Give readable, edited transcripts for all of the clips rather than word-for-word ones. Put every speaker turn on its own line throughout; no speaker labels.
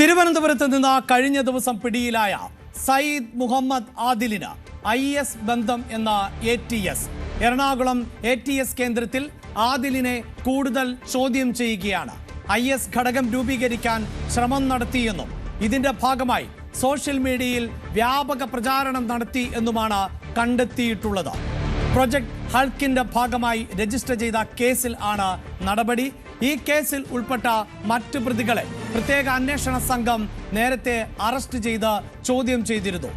തിരുവനന്തപുരത്ത് നിന്ന് കഴിഞ്ഞ ദിവസം പിടിയിലായ സയ്യിദ് മുഹമ്മദ് ആദിലിന് IS ബന്ധം എന്ന ATS എറണാകുളം ATS കേന്ദ്രത്തിൽ ആദിലിനെ കൂടുതൽ ചോദ്യം ചെയ്യുകയാണ്. IS ഘടകം രൂപീകരിക്കാൻ ശ്രമം നടത്തിയെന്നും ഇതിന്റെ ഭാഗമായി സോഷ്യൽ മീഡിയയിൽ വ്യാപക പ്രചാരണം നടത്തി എന്നുമാണ് കണ്ടെത്തിയിട്ടുള്ളത്. പ്രൊജക്ട് ഹൾക്കിന്റെ ഭാഗമായി രജിസ്റ്റർ ചെയ്ത കേസിൽ ആണ് നടപടി. ഈ കേസിൽ ഉൾപ്പെട്ട മറ്റു പ്രതികളെ പ്രത്യേക അന്വേഷണ സംഘം നേരത്തെ അറസ്റ്റ് ചെയ്ത് ചോദ്യം ചെയ്തിരുന്നു.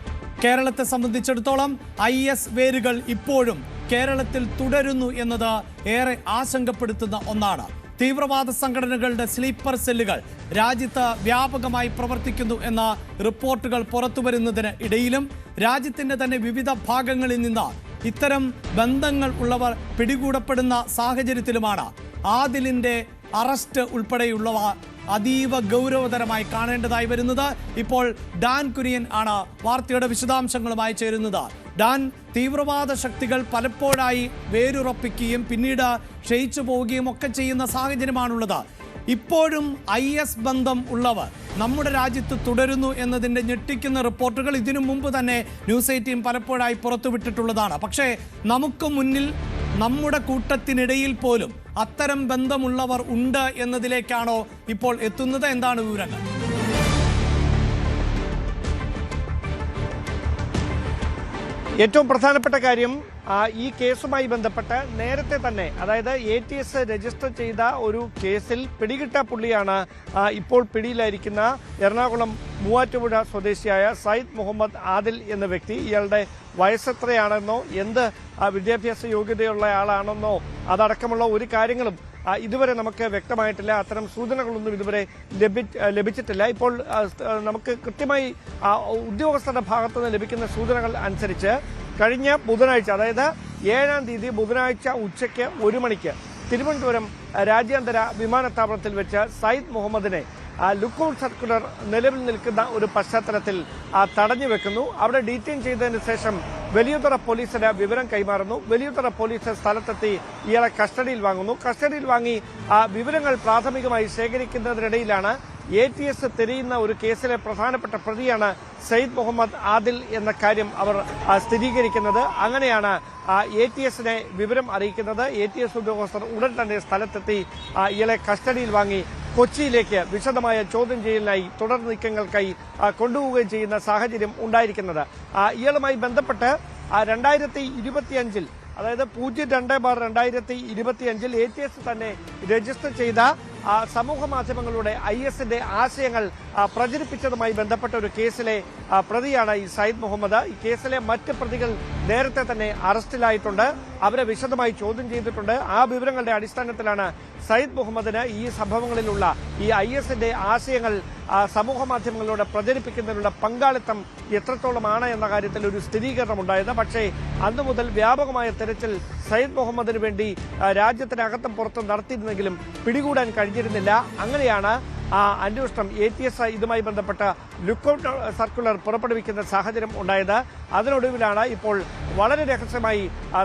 കേരളത്തെ സംബന്ധിച്ചിടത്തോളം IS വേരുകൾ ഇപ്പോഴും കേരളത്തിൽ തുടരുന്നു എന്നത് ഏറെ ആശങ്കപ്പെടുത്തുന്ന ഒന്നാണ്. തീവ്രവാദ സംഘടനകളുടെ സ്ലീപ്പർ സെല്ലുകൾ രാജ്യത്ത് വ്യാപകമായി പ്രവർത്തിക്കുന്നു എന്ന റിപ്പോർട്ടുകൾ പുറത്തുവരുന്നതിന് ഇടയിലും രാജ്യത്തിന്റെ തന്നെ വിവിധ ഭാഗങ്ങളിൽ നിന്ന് ഇത്തരം ബന്ധങ്ങൾ ഉള്ളവർ പിടികൂടപ്പെടുന്ന സാഹചര്യത്തിലുമാണ് ആദിലിന്റെ അറസ്റ്റ് ഉൾപ്പെടെയുള്ളവ അതീവ ഗൗരവതരമായി കാണേണ്ടതായി വരുന്നത്. ഇപ്പോൾ ഡാൻ കുര്യൻ ആണ് വാർത്തയുടെ വിശദാംശങ്ങളുമായി ചേരുന്നത്. ഡാൻ, തീവ്രവാദ ശക്തികൾ പലപ്പോഴായി വേരുറപ്പിക്കുകയും പിന്നീട് ക്ഷയിച്ചു പോവുകയും ഒക്കെ ചെയ്യുന്ന സാഹചര്യമാണുള്ളത്. ഇപ്പോഴും IS ബന്ധം ഉള്ളവർ നമ്മുടെ രാജ്യത്ത് തുടരുന്നു എന്നതിൻ്റെ ഞെട്ടിക്കുന്ന റിപ്പോർട്ടുകൾ ഇതിനു മുമ്പ് തന്നെ ന്യൂസ് 18 പലപ്പോഴായി പുറത്തുവിട്ടിട്ടുള്ളതാണ്. പക്ഷേ നമുക്ക് മുന്നിൽ നമ്മുടെ കൂട്ടത്തിനിടയിൽ പോലും അത്തരം ബന്ധമുള്ളവർ ഉണ്ട് എന്നതിലേക്കാണോ ഇപ്പോൾ എത്തുന്നത്? എന്താണ് വിവരങ്ങൾ?
ഏറ്റവും പ്രധാനപ്പെട്ട കാര്യം, ഈ കേസുമായി ബന്ധപ്പെട്ട് നേരത്തെ തന്നെ, അതായത് ATS രജിസ്റ്റർ ചെയ്ത ഒരു കേസിൽ പിടികിട്ട പുള്ളിയാണ് ഇപ്പോൾ പിടിയിലായിരിക്കുന്ന എറണാകുളം മൂവാറ്റുപുഴ സ്വദേശിയായ സയ്യിദ് മുഹമ്മദ് ആദിൽ എന്ന വ്യക്തി. ഇയാളുടെ വയസ്സെത്രയാണെന്നോ എന്ത് വിദ്യാഭ്യാസ യോഗ്യതയുള്ള ആളാണെന്നോ അതടക്കമുള്ള ഒരു കാര്യങ്ങളും ഇതുവരെ നമുക്ക് വ്യക്തമായിട്ടില്ല. അത്തരം സൂചനകളൊന്നും ഇതുവരെ ലഭിച്ചിട്ടില്ല. ഇപ്പോൾ നമുക്ക് കൃത്യമായി ഉദ്യോഗസ്ഥരുടെ ഭാഗത്തു നിന്ന് ലഭിക്കുന്ന സൂചനകൾ അനുസരിച്ച് കഴിഞ്ഞ ബുധനാഴ്ച, അതായത് 7-ാം തീയതി ബുധനാഴ്ച ഉച്ചയ്ക്ക് 1 മണിക്ക് തിരുവനന്തപുരം രാജ്യാന്തര വിമാനത്താവളത്തിൽ വെച്ച് സയ്യിദ് മുഹമ്മദിനെ ലുക്കൌട്ട് സർക്കുലർ നിലവിൽ നിൽക്കുന്ന ഒരു പശ്ചാത്തലത്തിൽ തടഞ്ഞു വെക്കുന്നു. അവിടെ ഡീറ്റെയിൻ ചെയ്തതിന് ശേഷം വലിയതുറ പോലീസിന് വിവരം കൈമാറുന്നു. വലിയതുറ പോലീസ് സ്ഥലത്തെത്തി ഇയാളെ കസ്റ്റഡിയിൽ വാങ്ങുന്നു. കസ്റ്റഡിയിൽ വാങ്ങി വിവരങ്ങൾ പ്രാഥമികമായി ശേഖരിക്കുന്നതിനിടയിലാണ് ATS തിരയുന്ന ഒരു കേസിലെ പ്രധാനപ്പെട്ട പ്രതിയാണ് സയ്യിദ് മുഹമ്മദ് ആദിൽ എന്ന കാര്യം അവർ സ്ഥിരീകരിക്കുന്നത്. അങ്ങനെയാണ് ATSനെ വിവരം അറിയിക്കുന്നത്. ATS ഉദ്യോഗസ്ഥർ ഉടൻ തന്നെ സ്ഥലത്തെത്തി ഇയാളെ കസ്റ്റഡിയിൽ വാങ്ങി കൊച്ചിയിലേക്ക് വിശദമായ ചോദ്യം ചെയ്യലിനായി തുടർ നീക്കങ്ങൾക്കായി കൊണ്ടുപോവുകയും ചെയ്യുന്ന സാഹചര്യം ഉണ്ടായിരിക്കുന്നത്. ഇയാളുമായി ബന്ധപ്പെട്ട് 2025-ൽ, അതായത് 02/2025 ATS തന്നെ രജിസ്റ്റർ ചെയ്ത സമൂഹ മാധ്യമങ്ങളുടെ ISന്റെ ആശയങ്ങൾ പ്രചരിപ്പിച്ചതുമായി ബന്ധപ്പെട്ട ഒരു കേസിലെ പ്രതിയാണ് ഈ സയ്യിദ് മുഹമ്മദ്. ഈ കേസിലെ മറ്റ് പ്രതികൾ നേരത്തെ തന്നെ അറസ്റ്റിലായിട്ടുണ്ട്. അവരെ വിശദമായി ചോദ്യം ചെയ്തിട്ടുണ്ട്. ആ വിവരങ്ങളുടെ അടിസ്ഥാനത്തിലാണ് സയ്യിദ് മുഹമ്മദിന് ഈ സംഭവങ്ങളിലുള്ള ഈ ISന്റെ ആശയങ്ങൾ സമൂഹ മാധ്യമങ്ങളിലൂടെ പ്രചരിപ്പിക്കുന്നതിനുള്ള പങ്കാളിത്തം എത്രത്തോളമാണ് എന്ന കാര്യത്തിൽ ഒരു സ്ഥിരീകരണം ഉണ്ടായത്. പക്ഷേ അന്നു മുതൽ വ്യാപകമായ തെരച്ചിൽ സയ്യിദ് മുഹമ്മദിന് വേണ്ടി രാജ്യത്തിനകത്തും പുറത്തും നടത്തിയിരുന്നെങ്കിലും പിടികൂടാൻ കഴിഞ്ഞിരുന്നില്ല. അങ്ങനെയാണ് അന്വേഷണം ATS ഇതുമായി ബന്ധപ്പെട്ട ലുക്കൌട്ട് സർക്കുലർ പുറപ്പെടുവിക്കുന്ന സാഹചര്യം ഉണ്ടായത്. അതിനൊടുവിലാണ് ഇപ്പോൾ വളരെ രഹസ്യമായി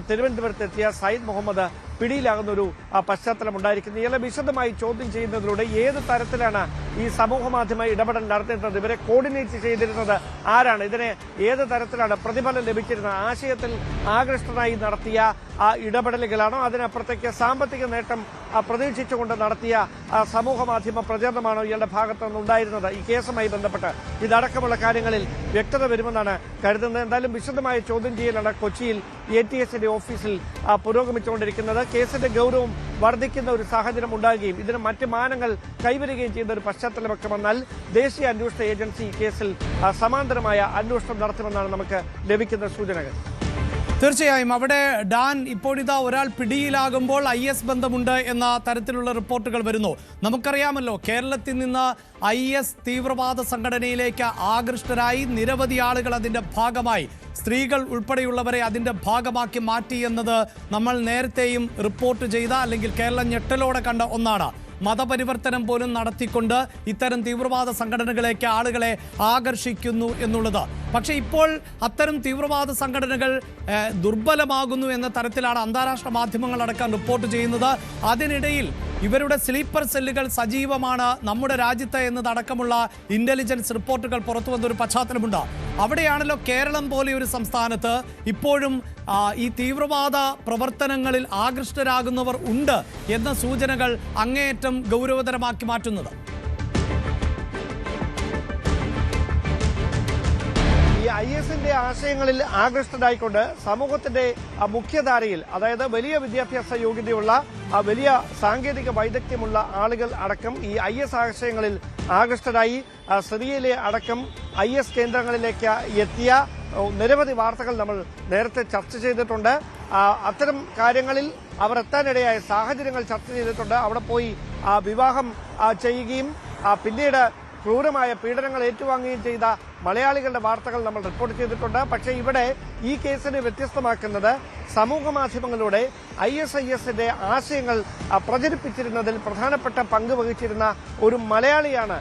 തിരുവനന്തപുരത്തെത്തിയ സയ്യിദ് മുഹമ്മദ് പിടിയിലാകുന്ന ഒരു പശ്ചാത്തലം ഉണ്ടായിരിക്കുന്നത്. ഇയാളെ വിശദമായി ചോദ്യം ചെയ്യുന്നതിലൂടെ ഏത് തരത്തിലാണ് ഈ സമൂഹ മാധ്യമ ഇടപെടൽ നടത്തിയിരുന്നത്, ഇവരെ കോർഡിനേറ്റ് ചെയ്തിരുന്നത് ആരാണ്, ഇതിന് ഏത് തരത്തിലാണ് പ്രതിഫലം ലഭിച്ചിരുന്നത്, ആശയത്തിൽ ആകൃഷ്ടനായി നടത്തിയ ഇടപെടലുകളാണോ, അതിനപ്പുറത്തേക്ക് സാമ്പത്തിക നേട്ടം പ്രതീക്ഷിച്ചുകൊണ്ട് നടത്തിയ സമൂഹ മാധ്യമ പ്രചരണമാണോ ഇയാളുടെ ഭാഗത്തു നിന്നുണ്ടായിരുന്നത്? ഈ കേസുമായി ബന്ധപ്പെട്ട് ഇതടക്കമുള്ള കാര്യങ്ങളിൽ വ്യക്തത വരുമെന്നാണ് കരുതുന്നത്. എന്തായാലും വിശദമായ ചോദ്യം ചെയ്യലാണ് കൊച്ചിയിൽ ATSന്റെ ഓഫീസിൽ പുരോഗമിച്ചുകൊണ്ടിരിക്കുന്നത്. കേസിന്റെ ഗൗരവം വർദ്ധിക്കുന്ന ഒരു സാഹചര്യം ഉണ്ടാകുകയും ഇതിന് മറ്റ് മാനങ്ങൾ കൈവരികയും ചെയ്യുന്ന ഒരു പശ്ചാത്തലമൊക്കെ വന്നാൽ ദേശീയ അന്വേഷണ ഏജൻസി ഈ കേസിൽ സമാന്തരമായ അന്വേഷണം നടത്തുമെന്നാണ് നമുക്ക് ലഭിക്കുന്ന സൂചനകൾ.
തീർച്ചയായും അവിടെ ഡാൻ, ഇപ്പോഴിതാ ഒരാൾ പിടിയിലാകുമ്പോൾ IS ബന്ധമുണ്ട് എന്ന തരത്തിലുള്ള റിപ്പോർട്ടുകൾ വരുന്നു. നമുക്കറിയാമല്ലോ, കേരളത്തിൽ നിന്ന് IS തീവ്രവാദ സംഘടനയിലേക്ക് ആകൃഷ്ടരായി നിരവധി ആളുകൾ അതിൻ്റെ ഭാഗമായി, സ്ത്രീകൾ ഉൾപ്പെടെയുള്ളവരെ അതിൻ്റെ ഭാഗമാക്കി മാറ്റി എന്നത് നമ്മൾ നേരത്തെയും റിപ്പോർട്ട് ചെയ്ത, അല്ലെങ്കിൽ കേരളം ഞെട്ടലോടെ കണ്ട ഒന്നാണ്. മതപരിവർത്തനം പോലും നടത്തിക്കൊണ്ട് ഇത്തരം തീവ്രവാദ സംഘടനകളിലേക്ക് ആളുകളെ ആകർഷിക്കുന്നു എന്നുള്ളത്. പക്ഷേ ഇപ്പോൾ അത്തരം തീവ്രവാദ സംഘടനകൾ ദുർബലമാകുന്നു എന്ന തരത്തിലാണ് അന്താരാഷ്ട്ര മാധ്യമങ്ങളടക്കം റിപ്പോർട്ട് ചെയ്യുന്നത്. അതിനിടയിൽ ഇവരുടെ സ്ലീപ്പർ സെല്ലുകൾ സജീവമാണ് നമ്മുടെ രാജ്യത്ത് എന്നതടക്കമുള്ള ഇന്റലിജൻസ് റിപ്പോർട്ടുകൾ പുറത്തു വന്നൊരു പശ്ചാത്തലമുണ്ട്. അവിടെയാണല്ലോ കേരളം പോലെ ഒരു സംസ്ഥാനത്ത് ഇപ്പോഴും ഈ തീവ്രവാദ പ്രവർത്തനങ്ങളിൽ ആകൃഷ്ടരാകുന്നവർ ഉണ്ട് എന്ന സൂചനകൾ അങ്ങേയറ്റം ഗൗരവതരമാക്കി മാറ്റുന്നത്.
IS-ന്റെ ആശയങ്ങളിൽ ആകൃഷ്ടരായിക്കൊണ്ട് സമൂഹത്തിന്റെ മുഖ്യധാരയിൽ, അതായത് വലിയ വിദ്യാഭ്യാസ യോഗ്യതയുള്ള വലിയ സാങ്കേതിക വൈദഗ്ധ്യമുള്ള ആളുകൾ അടക്കം ഈ IS ആശയങ്ങളിൽ ആകൃഷ്ടരായി സിറിയയിലെ അടക്കം IS കേന്ദ്രങ്ങളിലേക്ക് എത്തിയ നിരവധി വാർത്തകൾ നമ്മൾ നേരത്തെ ചർച്ച ചെയ്തിട്ടുണ്ട്. അത്തരം കാര്യങ്ങളിൽ അവർ എത്താനിടയായ സാഹചര്യങ്ങൾ ചർച്ച ചെയ്തിട്ടുണ്ട്. അവിടെ പോയി വിവാഹം ചെയ്യുകയും പിന്നീട് ക്രൂരമായ പീഡനങ്ങൾ ഏറ്റുവാങ്ങുകയും ചെയ്ത മലയാളികളുടെ വാർത്തകൾ നമ്മൾ റിപ്പോർട്ട് ചെയ്തിട്ടുണ്ട്. പക്ഷേ ഇവിടെ ഈ കേസിനെ വ്യത്യസ്തമാക്കുന്നത് സമൂഹ മാധ്യമങ്ങളിലൂടെ ISIS-ന്റെ ആശയങ്ങൾ പ്രചരിപ്പിച്ചിരുന്നതിൽ പ്രധാനപ്പെട്ട പങ്ക് വഹിച്ചിരുന്ന ഒരു മലയാളിയാണ്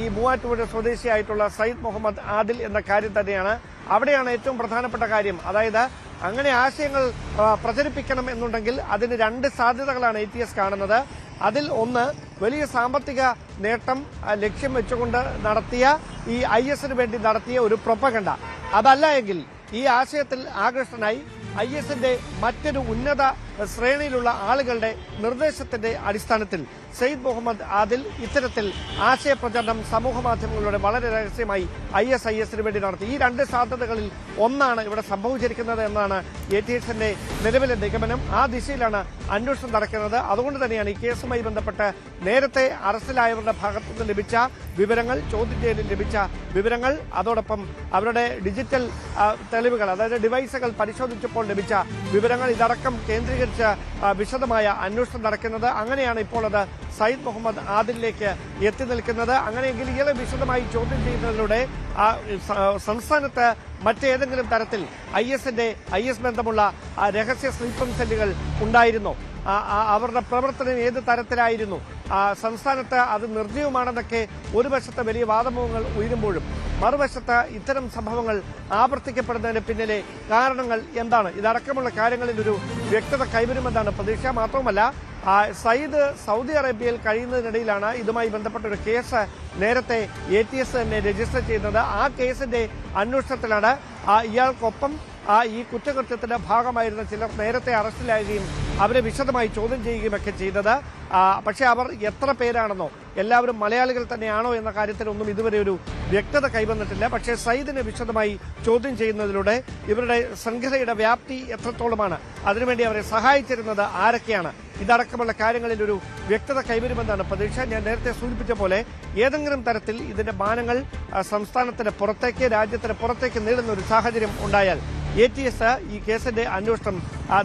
ഈ മൂവാറ്റുപുഴ സ്വദേശിയായിട്ടുള്ള സയ്യിദ് മുഹമ്മദ് ആദിൽ എന്ന കാര്യം തന്നെയാണ്. അവിടെയാണ് ഏറ്റവും പ്രധാനപ്പെട്ട കാര്യം. അതായത് അങ്ങനെ ആശയങ്ങൾ പ്രചരിപ്പിക്കണം എന്നുണ്ടെങ്കിൽ അതിന് രണ്ട് സാധ്യതകളാണ് ATS കാണുന്നത്. അതിൽ ഒന്ന്, വലിയ സാമ്പത്തിക നേട്ടം ലക്ഷ്യം വെച്ചുകൊണ്ട് നടത്തിയ ഈ IS-ന് വേണ്ടി നടത്തിയ ഒരു പ്രൊപ്പഗണ്ട. അതല്ല എങ്കിൽ ഈ ആശയത്തിൽ ആകൃഷ്ടനായി IS-ന്റെ മറ്റൊരു ഉന്നത ശ്രേണിയിലുള്ള ആളുകളുടെ നിർദ്ദേശത്തിന്റെ അടിസ്ഥാനത്തിൽ സയ്യിദ് മുഹമ്മദ് ആദിൽ ഇത്തരത്തിൽ ആശയപ്രചരണം സമൂഹ മാധ്യമങ്ങളിലൂടെ വളരെ രഹസ്യമായി IS-ന് വേണ്ടി നടത്തി. ഈ രണ്ട് സാധ്യതകളിൽ ഒന്നാണ് ഇവിടെ സംഭവിച്ചിരിക്കുന്നത് എന്നാണ് ATS-ന്റെ നിലവിലെ നിഗമനം. ആ ദിശയിലാണ് അന്വേഷണം നടക്കുന്നത്. അതുകൊണ്ട് തന്നെയാണ് ഈ കേസുമായി ബന്ധപ്പെട്ട് നേരത്തെ അറസ്റ്റിലായവരുടെ ഭാഗത്തുനിന്ന് ലഭിച്ച വിവരങ്ങൾ, ചോദ്യം ചെയ്യലിൽ ലഭിച്ച വിവരങ്ങൾ, അതോടൊപ്പം അവരുടെ ഡിജിറ്റൽ തെളിവുകൾ, അതായത് ഡിവൈസുകൾ പരിശോധിച്ചപ്പോൾ ലഭിച്ച വിവരങ്ങൾ, ഇതടക്കം കേന്ദ്രീകരിച്ച വിശദമായ അന്വേഷണം നടക്കുന്നത്. അങ്ങനെയാണ് ഇപ്പോൾ അത് സയ്യിദ് മുഹമ്മദ് ആദിലിലേക്ക് എത്തി നിൽക്കുന്നത്. അങ്ങനെയെങ്കിൽ ഇയാളെ വിശദമായി ചോദ്യം ചെയ്യുന്നതിലൂടെ സംസ്ഥാനത്ത് മറ്റേതെങ്കിലും തരത്തിൽ IS ബന്ധമുള്ള രഹസ്യ സ്ലീപ്പർ സെല്ലുകൾ ഉണ്ടായിരുന്നോ, അവരുടെ പ്രവർത്തനം ഏത് തരത്തിലായിരുന്നു, സംസ്ഥാനത്ത് അത് നിർജ്ജീവമാണെന്നൊക്കെ ഒരു വശത്ത് വലിയ വാദമുഖങ്ങൾ ഉയരുമ്പോഴും മറുവശത്ത് ഇത്തരം സംഭവങ്ങൾ ആവർത്തിക്കപ്പെടുന്നതിന് പിന്നിലെ കാരണങ്ങൾ എന്താണ്, ഇതടക്കമുള്ള കാര്യങ്ങളിൽ ഒരു വ്യക്തത കൈവരുമെന്നാണ് പ്രതീക്ഷ. മാത്രവുമല്ല, സയ്യിദ് സൗദി അറേബ്യയിൽ കഴിയുന്നതിനിടയിലാണ് ഇതുമായി ബന്ധപ്പെട്ട ഒരു കേസ് നേരത്തെ ATS തന്നെ രജിസ്റ്റർ ചെയ്യുന്നത്. ആ കേസിന്റെ അന്വേഷണത്തിലാണ് ഇയാൾക്കൊപ്പം ഈ കുറ്റകൃത്യത്തിന്റെ ഭാഗമായിരുന്ന ചിലർ നേരത്തെ അറസ്റ്റിലാകുകയും അവരെ വിശദമായി ചോദ്യം ചെയ്യുകയുമൊക്കെ ചെയ്തത്. പക്ഷേ അവർ എത്ര പേരാണെന്നോ, എല്ലാവരും മലയാളികൾ തന്നെയാണോ എന്ന കാര്യത്തിലൊന്നും ഇതുവരെ ഒരു വ്യക്തത കൈവന്നിട്ടില്ല. പക്ഷേ സയ്യിദിനെ വിശദമായി ചോദ്യം ചെയ്യുന്നതിലൂടെ ഇവരുടെ ശൃംഖലയുടെ വ്യാപ്തി എത്രത്തോളമാണ്, അതിനുവേണ്ടി അവരെ സഹായിച്ചിരുന്നത് ആരൊക്കെയാണ്, ഇതടക്കമുള്ള കാര്യങ്ങളിൽ ഒരു വ്യക്തത കൈവരുമെന്നാണ് പ്രതീക്ഷ. ഞാൻ നേരത്തെ സൂചിപ്പിച്ച പോലെ ഏതെങ്കിലും തരത്തിൽ ഇതിന്റെ മാനങ്ങൾ സംസ്ഥാനത്തിന് പുറത്തേക്ക്, രാജ്യത്തിന് പുറത്തേക്ക് നീളുന്ന ഒരു സാഹചര്യം ഉണ്ടായാൽ ATS ഈ കേസിന്റെ അന്വേഷണം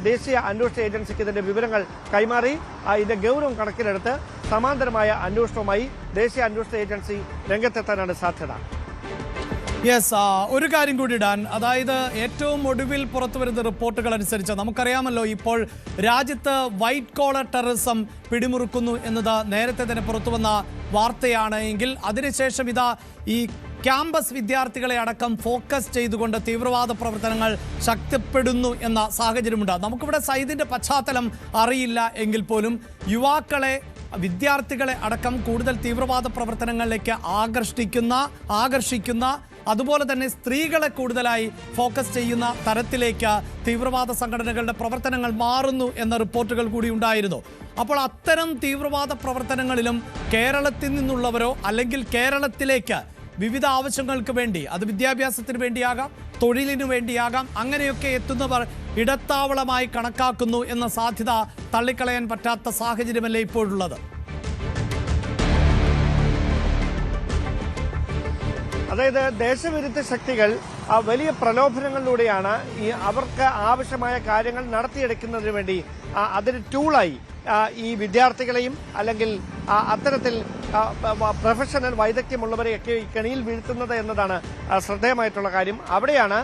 ദേശീയ അന്വേഷണ ഏജൻസിക്ക് ഇതിന്റെ വിവരങ്ങൾ കൈമാറി ഇതിന്റെ ഗൗരവം കണക്കിലെടുത്ത് സമാന്തരമായ അന്വേഷണവുമായി ദേശീയ അന്വേഷണ ഏജൻസി രംഗത്തെത്താനാണ് സാധ്യത.
ഒരു കാര്യം കൂടി ഇടാൻ, അതായത് ഏറ്റവും ഒടുവിൽ പുറത്തുവരുന്ന റിപ്പോർട്ടുകൾ അനുസരിച്ച് നമുക്കറിയാമല്ലോ, ഇപ്പോൾ രാജ്യത്ത് വൈറ്റ് കോളർ ടെററിസം പിടിമുറുക്കുന്നു എന്നത് നേരത്തെ തന്നെ പുറത്തുവന്ന വാർത്തയാണ്. എങ്കിൽ അതിനുശേഷം ഇതാ ഈ ക്യാമ്പസ് വിദ്യാർത്ഥികളെ അടക്കം ഫോക്കസ് ചെയ്തുകൊണ്ട് തീവ്രവാദ പ്രവർത്തനങ്ങൾ ശക്തിപ്പെടുന്നു എന്ന സാഹചര്യമുണ്ട്. നമുക്കിവിടെ സയ്യിദിന്റെ പശ്ചാത്തലം അറിയില്ല എങ്കിൽ പോലും യുവാക്കളെ, വിദ്യാർത്ഥികളെ അടക്കം കൂടുതൽ തീവ്രവാദ പ്രവർത്തനങ്ങളിലേക്ക് ആകർഷിക്കുന്ന അതുപോലെ തന്നെ സ്ത്രീകളെ കൂടുതലായി ഫോക്കസ് ചെയ്യുന്ന തരത്തിലേക്ക് തീവ്രവാദ സംഘടനകളുടെ പ്രവർത്തനങ്ങൾ മാറുന്നു എന്ന റിപ്പോർട്ടുകൾ കൂടി ഉണ്ടായിരുന്നു. അപ്പോൾ അത്തരം തീവ്രവാദ പ്രവർത്തനങ്ങളിലും കേരളത്തിൽ നിന്നുള്ളവരോ അല്ലെങ്കിൽ കേരളത്തിലേക്ക് വിവിധ ആവശ്യങ്ങൾക്ക് വേണ്ടി, അത് വിദ്യാഭ്യാസത്തിന് വേണ്ടിയാകാം, തൊഴിലിനു വേണ്ടിയാകാം, അങ്ങനെയൊക്കെ എത്തുന്നവർ ഇടത്താവളമായി കണക്കാക്കുന്നു എന്ന സാധ്യത തള്ളിക്കളയാൻ പറ്റാത്ത സാഹചര്യമല്ലേ ഇപ്പോഴുള്ളത്?
അതായത് ദേശവിരുദ്ധ ശക്തികൾ വലിയ പ്രലോഭനങ്ങളിലൂടെയാണ് അവർക്ക് ആവശ്യമായ കാര്യങ്ങൾ നടത്തിയെടുക്കുന്നതിന് വേണ്ടി അതിന് ടൂളായി ഈ വിദ്യാർത്ഥികളെയും അല്ലെങ്കിൽ അത്തരത്തിൽ പ്രൊഫഷണൽ വൈദഗ്ധ്യമുള്ളവരെയൊക്കെ ഈ കെണിയിൽ വീഴ്ത്തുന്നത് എന്നതാണ് ശ്രദ്ധേയമായിട്ടുള്ള കാര്യം. അവിടെയാണ്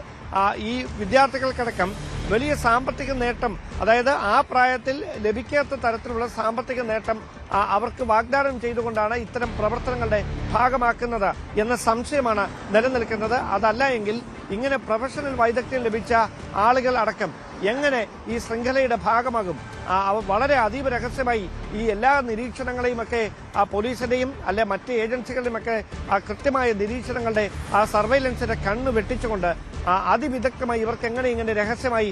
ഈ വിദ്യാർത്ഥികൾക്കടക്കം വലിയ സാമ്പത്തിക നേട്ടം, അതായത് ആ പ്രായത്തിൽ ലഭിക്കാത്ത തരത്തിലുള്ള സാമ്പത്തിക നേട്ടം അവർക്ക് വാഗ്ദാനം ചെയ്തുകൊണ്ടാണ് ഇത്തരം പ്രവർത്തനങ്ങളുടെ ഭാഗമാക്കുന്നത് എന്ന സംശയമാണ് നിലനിൽക്കുന്നത്. അതല്ല എങ്കിൽ ഇങ്ങനെ പ്രൊഫഷണൽ വൈദഗ്ധ്യം ലഭിച്ച ആളുകൾ അടക്കം എങ്ങനെ ഈ ശൃംഖലയുടെ ഭാഗമാകും? വളരെ അതീവ രഹസ്യമായി ഈ എല്ലാ നിരീക്ഷണങ്ങളെയും ഒക്കെ പോലീസിന്റെയും അല്ലെ മറ്റ് ഏജൻസികളുടെയും ഒക്കെ കൃത്യമായ നിരീക്ഷണങ്ങളുടെ സർവൈലൻസിന്റെ കണ്ണ് വെട്ടിച്ചുകൊണ്ട് അതിവിദഗ്ധമായി ഇവർക്ക് എങ്ങനെ ഇങ്ങനെ രഹസ്യമായി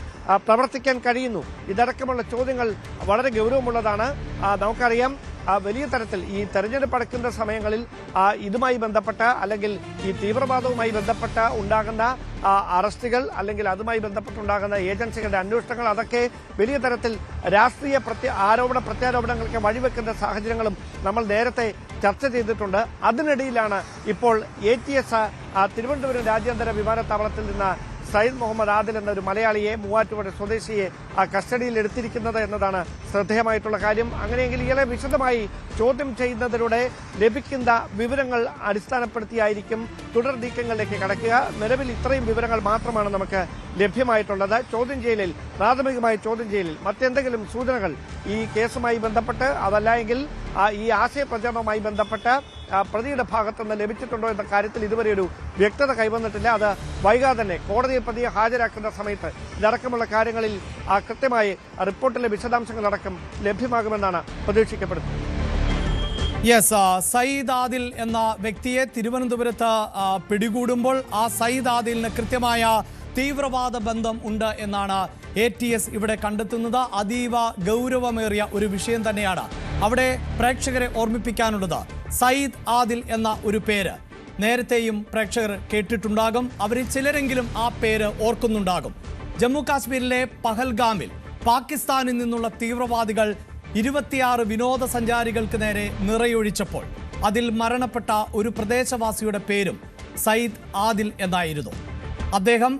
പ്രവർത്തിക്കാൻ കഴിയുന്നു? ഇതടക്കമുള്ള ചോദ്യങ്ങൾ വളരെ ഗൗരവമുള്ളതാണ്. നമുക്കറിയാം വലിയ തരത്തിൽ ഈ തെരഞ്ഞെടുപ്പ് അടുക്കുന്ന സമയങ്ങളിൽ ഇതുമായി ബന്ധപ്പെട്ട അല്ലെങ്കിൽ ഈ തീവ്രവാദവുമായി ബന്ധപ്പെട്ട ഉണ്ടാകുന്ന അറസ്റ്റുകൾ അല്ലെങ്കിൽ അതുമായി ബന്ധപ്പെട്ടുണ്ടാകുന്ന ഏജൻസികളുടെ അന്വേഷണങ്ങൾ അതൊക്കെ വലിയ തരത്തിൽ രാഷ്ട്രീയ ആരോപണ പ്രത്യാരോപണങ്ങൾക്ക് വഴിവെക്കുന്ന സാഹചര്യങ്ങളും നമ്മൾ നേരത്തെ ചർച്ച ചെയ്തിട്ടുണ്ട്. അതിനിടയിലാണ് ഇപ്പോൾ ATS തിരുവനന്തപുരം രാജ്യാന്തര വിമാനത്താവളത്തിൽ നിന്ന് സയ്യിദ് മുഹമ്മദ് ആദിൽ എന്ന ഒരു മലയാളിയെ, മൂവാറ്റുപുഴ സ്വദേശിയെ കസ്റ്റഡിയിൽ എടുത്തിരിക്കുന്നത് എന്നതാണ് ശ്രദ്ധേയമായിട്ടുള്ള കാര്യം. അങ്ങനെയെങ്കിൽ ഇയാളെ വിശദമായി ചോദ്യം ചെയ്യുന്നതിലൂടെ ലഭിക്കുന്ന വിവരങ്ങൾ അടിസ്ഥാനപ്പെടുത്തിയായിരിക്കും തുടർ നീക്കങ്ങളിലേക്ക് കടക്കുക. നിലവിൽ ഇത്രയും വിവരങ്ങൾ മാത്രമാണ് നമുക്ക് ലഭ്യമായിട്ടുള്ളത്. ചോദ്യം ചെയ്യലിൽ, പ്രാഥമികമായ ചോദ്യം ചെയ്യലിൽ മറ്റെന്തെങ്കിലും സൂചനകൾ ഈ കേസുമായി ബന്ധപ്പെട്ട് അതല്ല എങ്കിൽ ഈ ആശയപ്രചരണവുമായി ബന്ധപ്പെട്ട് പ്രതിയുടെ ഭാഗത്തുനിന്ന് ലഭിച്ചിട്ടുണ്ടോ എന്ന കാര്യത്തിൽ ഇതുവരെ ഒരു വ്യക്തത കൈവന്നിട്ടില്ല. അത് വൈകാതെ തന്നെ കോടതിയിൽ പ്രതിയെ ഹാജരാക്കുന്ന സമയത്ത് ഇതടക്കമുള്ള കാര്യങ്ങളിൽ കൃത്യമായി റിപ്പോർട്ടിലെ വിശദാംശങ്ങളടക്കം ലഭ്യമാകുമെന്നാണ് പ്രതീക്ഷിക്കപ്പെടുന്നത്.
സയ്യിദ് ആദിൽ എന്ന വ്യക്തിയെ തിരുവനന്തപുരത്ത് പിടികൂടുമ്പോൾ ആ സയ്യിദ് ആദിലിന് കൃത്യമായ തീവ്രവാദ ബന്ധം ഉണ്ട് എന്നാണ് ATS ഇവിടെ കണ്ടെത്തുന്നത്. അതീവ ഗൗരവമേറിയ ഒരു വിഷയം തന്നെയാണ്. അവിടെ പ്രേക്ഷകരെ ഓർമ്മിപ്പിക്കാനുള്ളത്, സയ്യിദ് ആദിൽ എന്ന ഒരു പേര് നേരത്തെയും പ്രേക്ഷകർ കേട്ടിട്ടുണ്ടാകും. അവരിൽ ചിലരെങ്കിലും ആ പേര് ഓർക്കുന്നുണ്ടാകും. ജമ്മു കാശ്മീരിലെ പഹൽഗാമിൽ പാകിസ്ഥാനിൽ നിന്നുള്ള തീവ്രവാദികൾ 26 വിനോദസഞ്ചാരികൾക്ക് നേരെ നിറയൊഴിച്ചപ്പോൾ അതിൽ മരണപ്പെട്ട ഒരു പ്രദേശവാസിയുടെ പേരും സയ്യിദ് ആദിൽ എന്നായിരുന്നു. അദ്ദേഹം,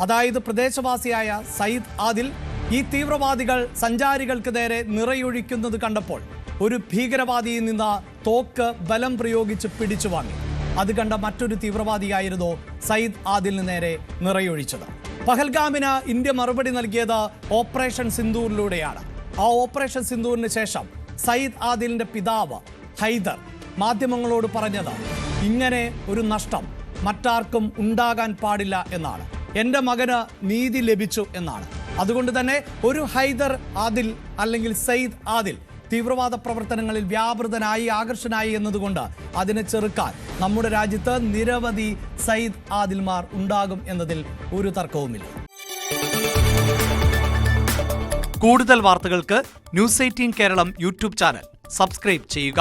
അതായത് പ്രദേശവാസിയായ സയ്യിദ് ആദിൽ, ഈ തീവ്രവാദികൾ സഞ്ചാരികൾക്ക് നേരെ നിറയൊഴിക്കുന്നത് കണ്ടപ്പോൾ ഒരു ഭീകരവാദിയിൽ നിന്ന് തോക്ക് ബലം പ്രയോഗിച്ച് പിടിച്ചു വാങ്ങി. അത് കണ്ട മറ്റൊരു തീവ്രവാദിയായിരുന്നു സയ്യിദ് ആദിലിന് നേരെ നിറയൊഴിച്ചത്. പഹൽഗാമിന് ഇന്ത്യ മറുപടി നൽകിയത് ഓപ്പറേഷൻ സിന്ദൂറിലൂടെയാണ്. ആ ഓപ്പറേഷൻ സിന്ദൂറിന് ശേഷം സയ്യിദ് ആദിലിന്റെ പിതാവ് ഹൈദർ മാധ്യമങ്ങളോട് പറഞ്ഞത് ഇങ്ങനെ ഒരു നഷ്ടം മറ്റാർക്കും ഉണ്ടാകാൻ പാടില്ല എന്നാണ്. എൻ്റെ മകന് നീതി ലഭിച്ചു എന്നാണ്. അതുകൊണ്ട് തന്നെ ഒരു ഹൈദർ ആദിൽ അല്ലെങ്കിൽ സയ്യിദ് ആദിൽ തീവ്രവാദ പ്രവർത്തനങ്ങളിൽ വ്യാപൃതനായി ആകർഷനായി എന്നതുകൊണ്ട് അതിനെ ചെറുക്കാൻ നമ്മുടെ രാജ്യത്ത് നിരവധി സയ്യിദ് ആദിൽമാർ ഉണ്ടാകും എന്നതിൽ ഒരു തർക്കവുമില്ല. കൂടുതൽ വാർത്തകൾക്ക് News 18 Keralam YouTube channel subscribe ചെയ്യുക.